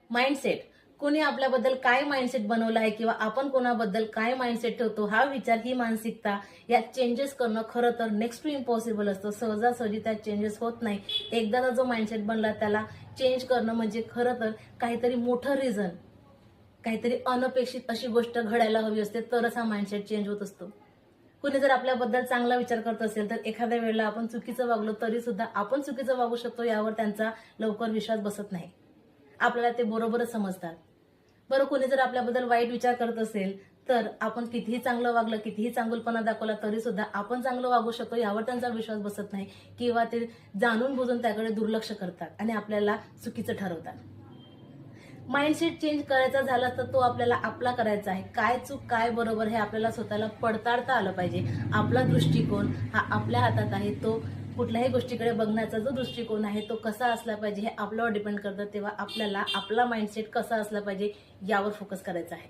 Mindset, कोणी आपल्याबद्दल काय माइंडसेट बनवलं आहे किंवा आपण कोणाबद्दल काय माइंडसेट ठेवतो, हा विचार, ही मानसिकता यात चेंजेस करणं खरं तर नेक्स्ट टू इम्पॉसिबल असतं. सहजासहजी त्यात चेंजेस होत नाही. एकदा जो माइंडसेट बनला त्याला चेंज करणं म्हणजे खरं तर काहीतरी मोठं रिझन, काहीतरी अनपेक्षित अशी गोष्ट घडायला हवी असते, तरच हा माइंडसेट चेंज होत असतो. कुणी जर आपल्याबद्दल चांगला विचार करत असेल तर एखाद्या वेळेला आपण चुकीचं वागलो तरी सुद्धा आपण चुकीचं वागू शकतो यावर त्यांचा लवकर विश्वास बसत नाही. आपल्याला ते बरोबरच समजतात. बरं, कोणी जर आपल्याबद्दल वाईट विचार करत असेल तर आपण कितीही चांगलं वागलं, कितीही चांगुलपणा दाखवला तरी सुद्धा आपण चांगलं वागू शकतो यावर त्यांचा विश्वास बसत नाही किंवा ते जाणून बुजून त्याकडे दुर्लक्ष करतात आणि आपल्याला चुकीचं ठरवतात. माइंडसेट चेंज करायचा झाला तर तो आपल्याला आपला करायचा आहे. काय चूक काय बरोबर हे आपल्याला स्वतःला पडताळता आलं पाहिजे. आपला दृष्टिकोन हा आपल्या हातात आहे. तो कुठल्याही गोष्टीकडे बघण्याचा जो दृष्टिकोन आहे तो कसा असला पाहिजे हे आपल्यावर डिपेंड करतं. तेव्हा आपल्याला आपला माइंडसेट कसा असला पाहिजे यावर फोकस करायचा आहे.